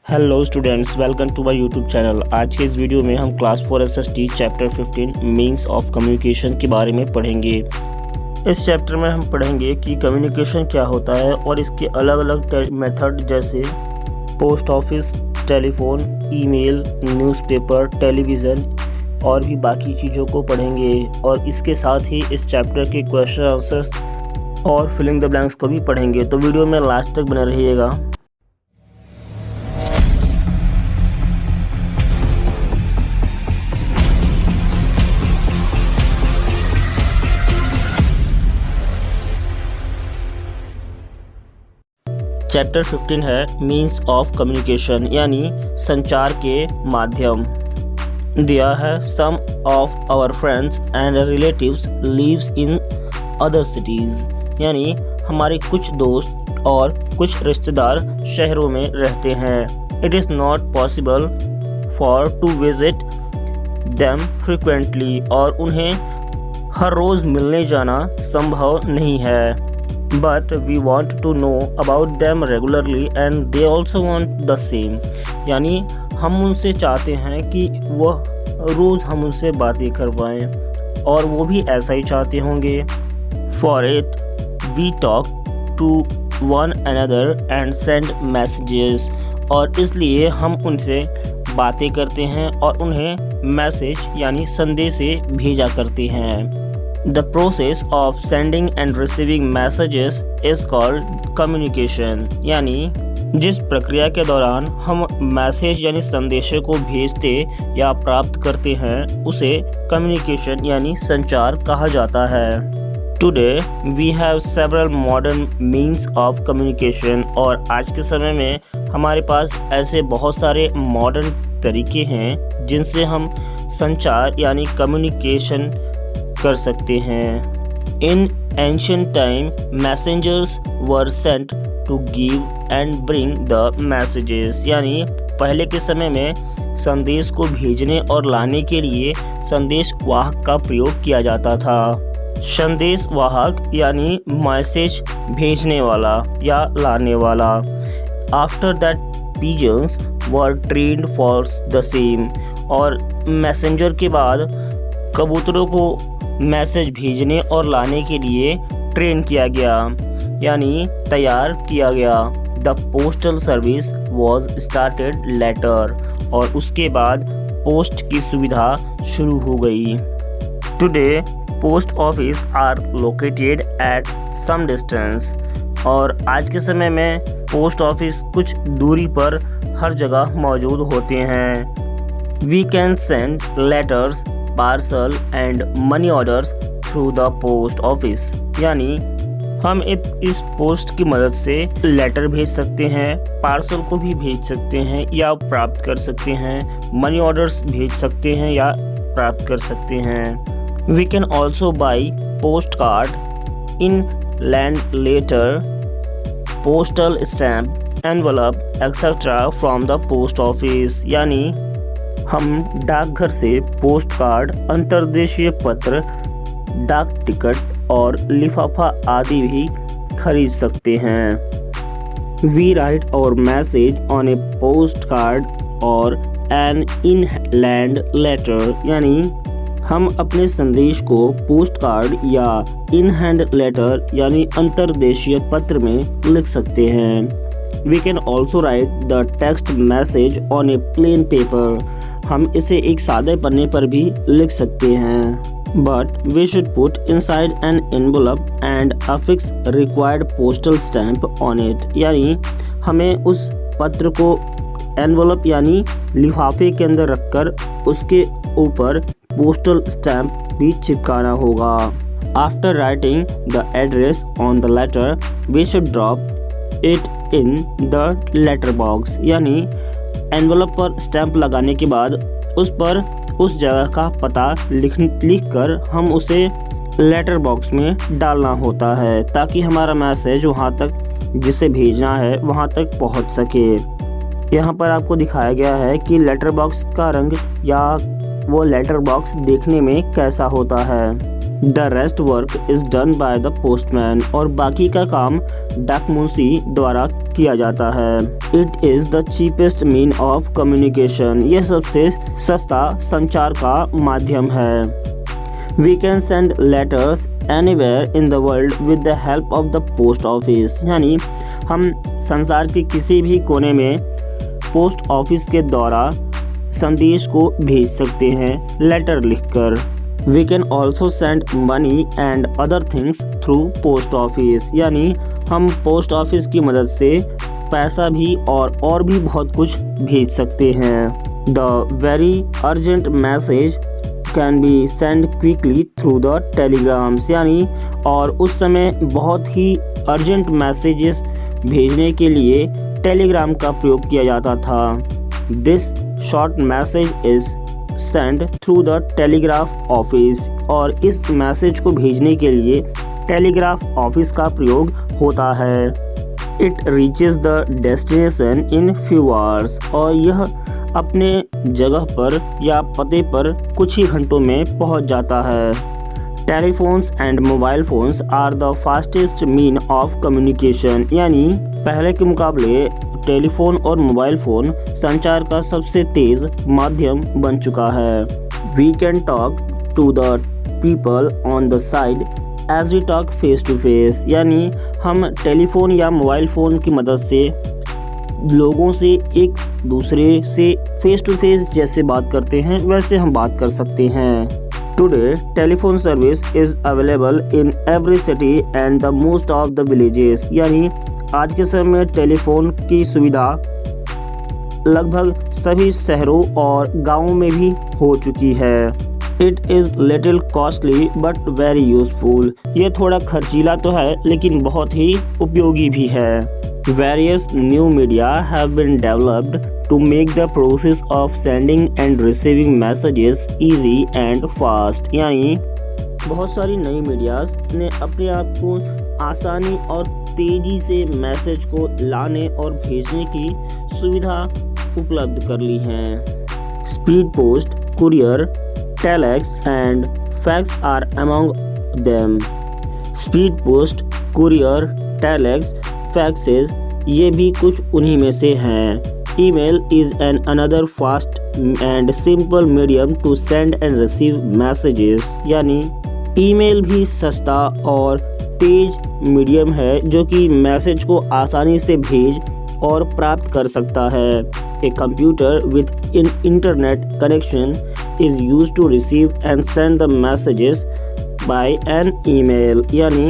Hello students, welcome to my YouTube channel. आज के इस वीडियो में हम class 4 SST chapter 15 means of communication के बारे में पढ़ेंगे। इस चैप्टर में हम पढ़ेंगे कि कम्युनिकेशन क्या होता है और इसके अलग अलग मेथड जैसे post office, telephone, email, newspaper, television और भी बाकी चीज़ों को पढ़ेंगे। और इसके साथ ही इस चैप्टर के क्वेश्चन आंसर्स और फिलिंग द ब्लैंक्स को भी पढ़ेंगे। तो वीडियो में लास्ट तक बने रहिएगा। चैप्टर 15 है मीन्स ऑफ कम्युनिकेशन यानी संचार के माध्यम। दिया है some of our friends and relatives lives in other cities यानी हमारे कुछ दोस्त और कुछ रिश्तेदार शहरों में रहते हैं। It is not possible for to visit them frequently और उन्हें हर रोज़ मिलने जाना संभव नहीं है। But we want to know about them regularly and they also want the same यानी हम उनसे चाहते हैं कि वह रोज़ हम उनसे बातें करवाएं और वो भी ऐसा ही चाहते होंगे। For it we talk to one another and send messages और इसलिए हम उनसे बातें करते हैं और उन्हें मैसेज यानी संदेशे भेजा करते हैं। The process of sending and receiving messages is called communication यानी जिस प्रक्रिया के दौरान हम मैसेज यानी संदेशे को भेजते या प्राप्त करते हैं उसे कम्युनिकेशन यानी संचार कहा जाता है। Today we have several modern means of communication और आज के समय में हमारे पास ऐसे बहुत सारे मॉडर्न तरीके हैं जिनसे हम संचार यानी कम्युनिकेशन कर सकते हैं। In ancient time messengers were sent to give and bring the messages यानी पहले के समय में संदेश को भेजने और लाने के लिए संदेश वाहक का प्रयोग किया जाता था। संदेश वाहक यानी मैसेज भेजने वाला या लाने वाला। After that pigeons were trained for the same और मैसेंजर के बाद कबूतरों को मैसेज भेजने और लाने के लिए ट्रेन किया गया यानी तैयार किया गया। The postal service was started later और उसके बाद पोस्ट की सुविधा शुरू हो गई। Today post office are located at some distance और आज के समय में पोस्ट ऑफिस कुछ दूरी पर हर जगह मौजूद होते हैं। We can send letters, parcel and money orders through the post office यानी हम इस पोस्ट की मदद से लेटर भेज सकते हैं, पार्सल को भी भेज सकते हैं या प्राप्त कर सकते हैं, मनी ऑर्डर्स भेज सकते हैं या प्राप्त कर सकते हैं। We can also buy post card, inland letter, postal stamp, envelope etcetera from the post office यानी हम डाकघर से पोस्ट कार्ड, अंतर्देशीय पत्र, डाक टिकट और लिफाफा आदि भी खरीद सकते हैं। वी राइट और message on A post card और एन इनलैंड लेटर यानी हम अपने संदेश को पोस्ट कार्ड या इन हैंड लेटर यानी अंतर्देशीय पत्र में लिख सकते हैं। We can also write the text message on a plain paper हम इसे एक सादे पन्ने पर भी लिख सकते हैं। But we should put inside an envelope and affix required postal stamp on it यानी हमें उस पत्र को एनवलप यानी लिफाफे के अंदर रखकर उसके ऊपर पोस्टल स्टैम्प भी चिपकाना होगा। After writing the address on the letter we should drop it in the letter box यानी एनवलप पर स्टैंप लगाने के बाद उस पर उस जगह का पता लिखकर हम उसे लेटर बॉक्स में डालना होता है ताकि हमारा मैसेज वहां तक जिसे भेजना है वहां तक पहुंच सके। यहाँ पर आपको दिखाया गया है कि लेटर बॉक्स का रंग या वो लेटर बॉक्स देखने में कैसा होता है। The rest work is done by the postman, और बाकी का काम डाकमुंशी द्वारा किया जाता है। It is the cheapest mean of communication, यह सबसे सस्ता संचार का माध्यम है। We can send letters anywhere in the world with the help of the post office, यानी हम संसार के किसी भी कोने में पोस्ट ऑफिस के द्वारा संदेश को भेज सकते हैं लेटर लिखकर। We can also send money and other things through post office, यानी हम पोस्ट ऑफिस की मदद से पैसा भी और भी बहुत कुछ भेज सकते हैं। The very urgent message can be send quickly through the telegrams, यानी और उस समय बहुत ही अर्जेंट मैसेजेस भेजने के लिए टेलीग्राम का प्रयोग किया जाता था। This short message is send through the telegraph office, और इस मैसेज को भेजने के लिए टेलीग्राफ ऑफिस का प्रयोग होता है। It reaches the destination in few hours, और यह अपने जगह पर या पते पर कुछ ही घंटों में पहुंच जाता है। Telephones and mobile phones are the fastest mean of communication, यानी पहले के मुकाबले टेलीफोन और मोबाइल फ़ोन संचार का सबसे तेज़ माध्यम बन चुका है। We can talk to the people on the side as we talk face to face, यानी हम टेलीफोन या मोबाइल फ़ोन की मदद से लोगों से एक दूसरे से फेस टू फेस जैसे बात करते हैं वैसे हम बात कर सकते हैं। Today telephone service is available in every city and the most of the villages, यानी आज के समय में टेलीफोन की सुविधा लगभग सभी शहरों और गांवों में भी हो चुकी है। It is little costly but very useful, ये थोड़ा खर्चीला तो है लेकिन बहुत ही उपयोगी भी है। Various new media have been developed to make the process of sending and receiving messages easy and fast, यानी बहुत सारी नई मीडियाज ने अपने आप को आसानी और तेज़ी से मैसेज को लाने और भेजने की सुविधा उपलब्ध कर ली हैं। Speed post, courier, telex and fax are among them. Speed post, courier, telex, faxes ये भी कुछ उन्हीं में से हैं। Email is an another fast and simple medium to send and receive messages, यानी ईमेल भी सस्ता और तेज मीडियम है जो कि मैसेज को आसानी से भेज और प्राप्त कर सकता है। A computer with internet connection is used to receive and send the messages by an email, यानी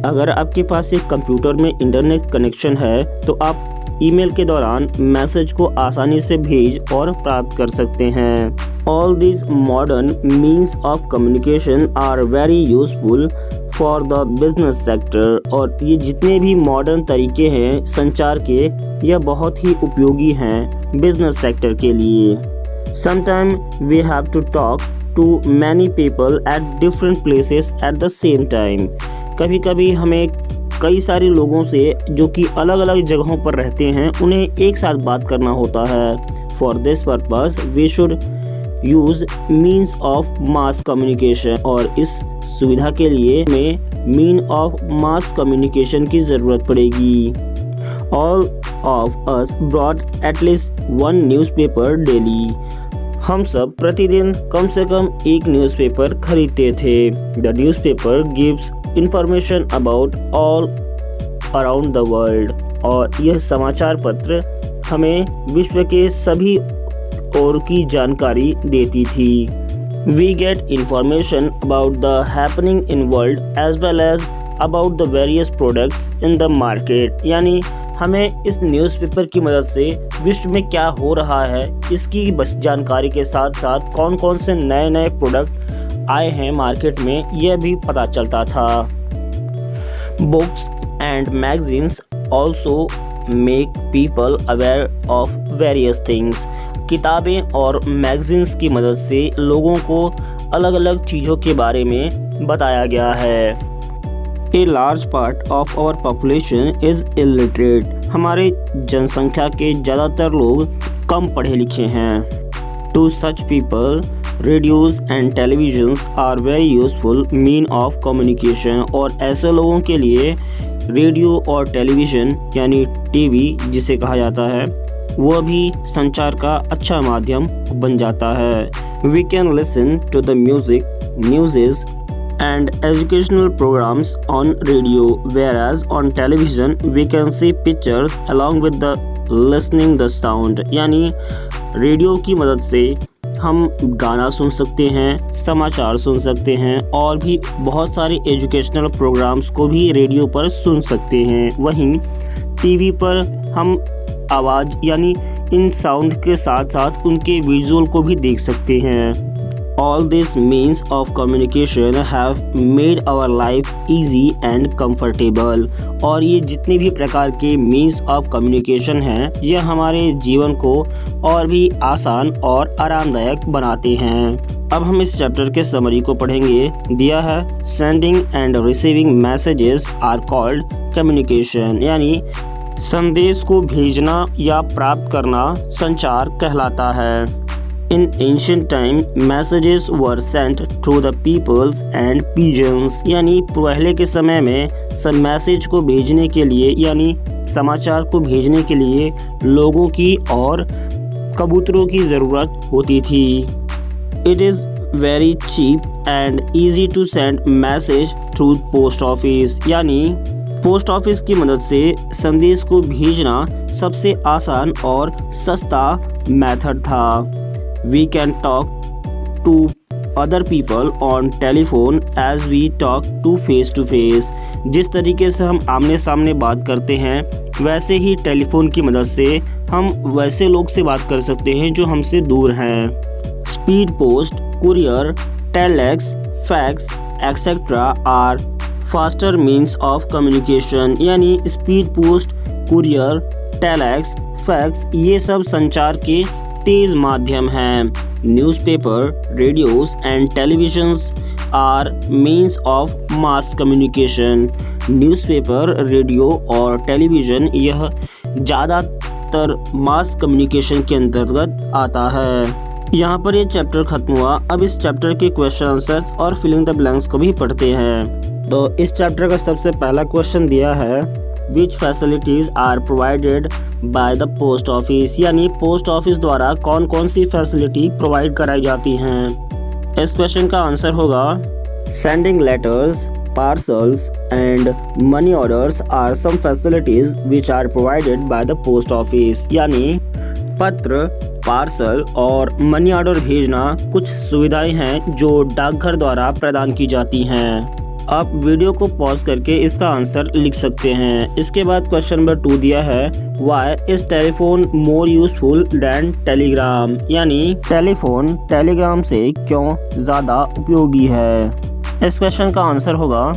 अगर आपके पास एक कंप्यूटर में इंटरनेट कनेक्शन है तो आप ईमेल के दौरान मैसेज को आसानी से भेज और प्राप्त कर सकते हैं। All this modern means of communication are very useful for the business sector, और ये जितने भी मॉडर्न तरीके हैं संचार के यह बहुत ही उपयोगी हैं बिजनेस सेक्टर के लिए। Sometime we have to talk to many people at different places at the same time, कभी कभी हमें कई सारे लोगों से जो कि अलग अलग जगहों पर रहते हैं उन्हें एक साथ बात करना होता है। For this purpose we should use means of mass communication, और इस सुविधा के लिए हमें मीन ऑफ मास कम्युनिकेशन की ज़रूरत पड़ेगी। All of us brought at least one newspaper daily, हम सब प्रतिदिन कम से कम एक न्यूज़पेपर खरीदते थे। The newspaper gives information about all around the world, और यह समाचार पत्र हमें विश्व के सभी और की जानकारी देती थी। We get information about the happening in world as well as about the various products in the market, यानी हमें इस न्यूज़पेपर की मदद से विश्व में क्या हो रहा है इसकी बस जानकारी के साथ साथ कौन कौन से नए नए प्रोडक्ट आए हैं मार्केट में यह भी पता चलता था। Books and magazines also make people aware of various things, किताबें और मैगजीन्स की मदद से लोगों को अलग अलग चीज़ों के बारे में बताया गया है। A large part of our population is illiterate, हमारे जनसंख्या के ज़्यादातर लोग कम पढ़े लिखे हैं। To such people radios and televisions are very useful mean of communication. और ऐसे लोगों के लिए रेडियो और टेलीविज़न यानी टीवी जिसे कहा जाता है वह भी संचार का अच्छा माध्यम बन जाता है। We can listen to the music, news and educational programs on radio, whereas on television we can see pictures along with the listening the sound। यानी रेडियो की मदद से हम गाना सुन सकते हैं, समाचार सुन सकते हैं और भी बहुत सारे एजुकेशनल प्रोग्राम्स को भी रेडियो पर सुन सकते हैं। वहीं टीवी पर हम आवाज़ यानी इन साउंड के साथ साथ उनके विजुअल को भी देख सकते हैं। All these means of communication have made our life easy and comfortable। और ये जितने भी प्रकार के means of communication हैं ये हमारे जीवन को और भी आसान और आरामदायक बनाते हैं। अब हम इस चैप्टर के समरी को पढ़ेंगे। दिया है sending and receiving messages are called communication। यानी संदेश को भेजना या प्राप्त करना संचार कहलाता है। In ancient time, messages were sent through the peoples and pigeons। यानी पहले के समय में सब मैसेज को भेजने के लिए यानी समाचार को भेजने के लिए लोगों की और कबूतरों की ज़रूरत होती थी। It is very cheap and easy to send message through post office। यानी पोस्ट ऑफिस की मदद से संदेश को भेजना सबसे आसान और सस्ता मेथड था। We can talk to other people on telephone as we talk to face। जिस तरीके से हम आमने सामने बात करते हैं वैसे ही टेलीफोन की मदद से हम वैसे लोग से बात कर सकते हैं जो हमसे दूर हैं। Speed post, courier, telex, fax etcetera are faster means of communication. यानी speed post, courier, telex, fax ये सब संचार के तेज माध्यम हैं। Newspaper, radios and televisions are means of mass communication. Newspaper, radio और टेलीविज़न यह ज़्यादातर मास कम्युनिकेशन के अंतर्गत आता है। यहाँ पर ये चैप्टर खत्म हुआ। अब इस चैप्टर के क्वेश्चन आंसर्स और फिलिंग द ब्लैंक्स को भी पढ़ते हैं। तो इस चैप्टर का सबसे पहला क्वेश्चन दिया है which facilities are provided by the post office. यानी पोस्ट ऑफिस द्वारा कौन कौन सी फैसिलिटी प्रोवाइड कराई जाती हैं। इस क्वेश्चन का आंसर होगा sending letters, parcels and money orders are some facilities which are provided by the post office. यानी पत्र, पार्सल और मनी ऑर्डर भेजना कुछ सुविधाएं हैं जो डाकघर द्वारा प्रदान की जाती हैं। आप वीडियो को पॉज करके इसका आंसर लिख सकते हैं। इसके बाद क्वेश्चन नंबर 2 दिया है why is telephone more useful than telegram. यानी टेलीफोन टेलीग्राम से क्यों ज़्यादा उपयोगी है। इस क्वेश्चन का आंसर होगा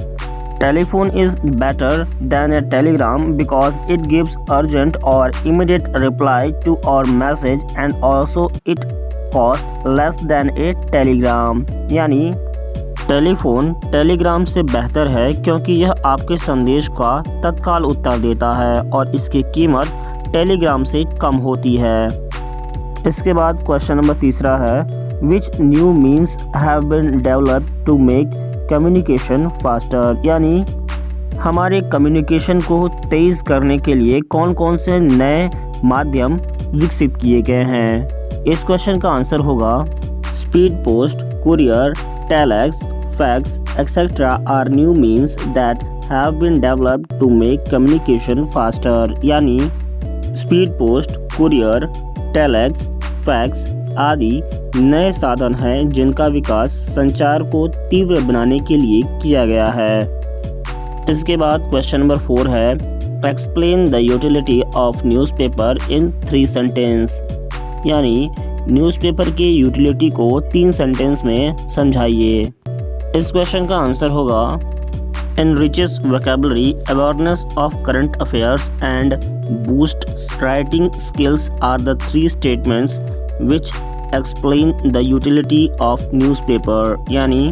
telephone is better than a telegram because it gives urgent और immediate reply to our message and also it cost less than a telegram. यानी टेलीफोन टेलीग्राम से बेहतर है क्योंकि यह आपके संदेश का तत्काल उत्तर देता है और इसकी कीमत टेलीग्राम से कम होती है। इसके बाद क्वेश्चन नंबर 3 है which new means have been developed to make communication faster. यानी हमारे कम्युनिकेशन को तेज़ करने के लिए कौन कौन से नए माध्यम विकसित किए गए हैं। इस क्वेश्चन का आंसर होगा speed post, courier, telex, fax, etc. are new means that have been developed to make communication faster। यानी speed post, courier, telex, fax आदि नए साधन हैं जिनका विकास संचार को तीव्र बनाने के लिए किया गया है। इसके बाद क्वेश्चन नंबर 4 है explain the utility of newspaper in 3 sentence. यानी न्यूज़पेपर के यूटिलिटी को 3 सेंटेंस में समझाइए। इस क्वेश्चन का आंसर होगा enriches vocabulary, awareness of current affairs and boosts writing skills are the 3 statements which explain the utility of newspaper। यानी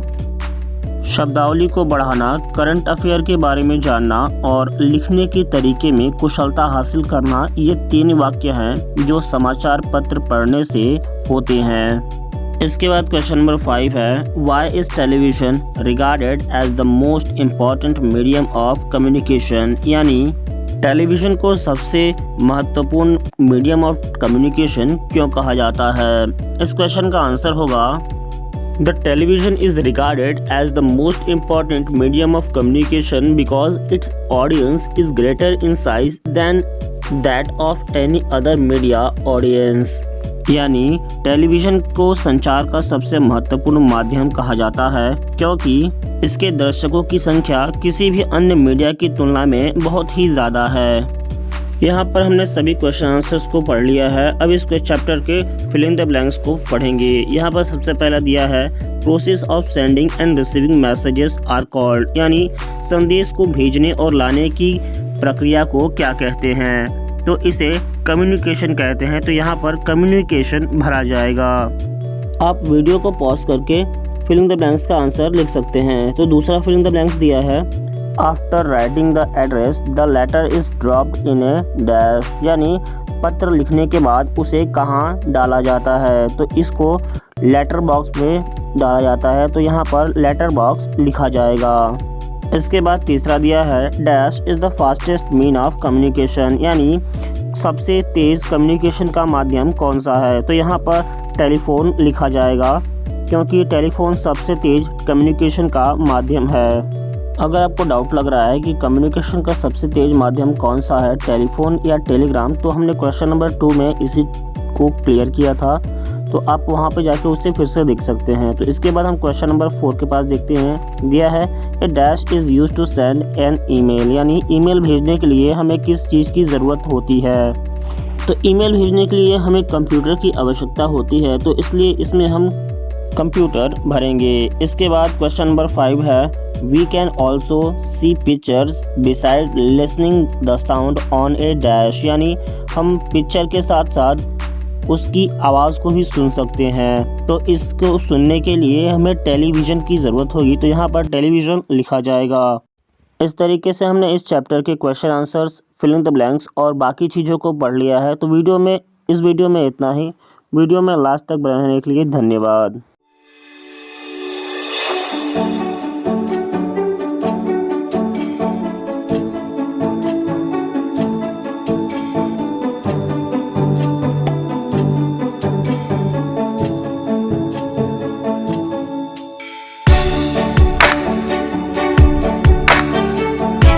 शब्दावली को बढ़ाना, करंट अफेयर के बारे में जानना और लिखने के तरीके में कुशलता हासिल करना, ये 3 वाक्य हैं जो समाचार पत्र पढ़ने से होते हैं। इसके बाद क्वेश्चन नंबर 5 है, why is television regarded as the most important medium of communication, यानी टेलीविज़न को सबसे महत्वपूर्ण मीडियम ऑफ कम्युनिकेशन क्यों कहा जाता है। इस क्वेश्चन का आंसर होगा, the television is regarded as the most important medium of communication because its audience is greater in size than that of any other media audience, यानी टेलीविज़न को संचार का सबसे महत्वपूर्ण माध्यम कहा जाता है क्योंकि इसके दर्शकों की संख्या किसी भी अन्य मीडिया की तुलना में बहुत ही ज़्यादा है। यहाँ पर हमने सभी क्वेश्चन आंसर्स को पढ़ लिया है। अब इस चैप्टर के फिल इन द ब्लैंक्स को पढ़ेंगे। यहाँ पर सबसे पहला दिया है, process of sending and receiving messages are called, यानी संदेश को भेजने और लाने की प्रक्रिया को क्या कहते हैं, तो इसे कम्युनिकेशन कहते हैं। तो यहाँ पर कम्युनिकेशन भरा जाएगा। आप वीडियो को पॉज करके फिल इन द ब्लैंक्स का आंसर लिख सकते हैं। तो दूसरा फिल इन द ब्लैंक्स दिया है, after writing the address the letter is dropped in a dash, यानी पत्र लिखने के बाद उसे कहाँ डाला जाता है, तो इसको लेटर बॉक्स में डाला जाता है। तो यहाँ पर लेटर बॉक्स लिखा जाएगा। इसके बाद तीसरा दिया है, dash is the fastest mean of communication, यानी सबसे तेज़ कम्युनिकेशन का माध्यम कौन सा है, तो यहाँ पर टेलीफोन लिखा जाएगा क्योंकि टेलीफोन सबसे तेज़ कम्युनिकेशन का माध्यम है। अगर आपको डाउट लग रहा है कि कम्युनिकेशन का सबसे तेज़ माध्यम कौन सा है, टेलीफोन या टेलीग्राम, तो हमने क्वेश्चन नंबर 2 में इसी को क्लियर किया था, तो आप वहां पे जाके उससे फिर से देख सकते हैं। तो इसके बाद हम क्वेश्चन नंबर 4 के पास देखते हैं। दिया है, a dash is use to send an email, यानी ईमेल भेजने के लिए हमें किस चीज़ की ज़रूरत होती है, तो ईमेल भेजने के लिए हमें कंप्यूटर की आवश्यकता होती है, तो इसलिए इसमें हम कंप्यूटर भरेंगे। इसके बाद क्वेश्चन नंबर 5 है, we can also see pictures beside listening the sound on a dash, यानी हम पिक्चर के साथ साथ उसकी आवाज़ को भी सुन सकते हैं। तो इसको सुनने के लिए हमें टेलीविज़न की ज़रूरत होगी, तो यहाँ पर टेलीविज़न लिखा जाएगा। इस तरीके से हमने इस चैप्टर के question answers, fill in the blanks और बाकी चीज़ों को पढ़ लिया है। तो इस वीडियो में इतना ही। वीडियो में लास्ट तक बने रहने के लिए धन्यवाद।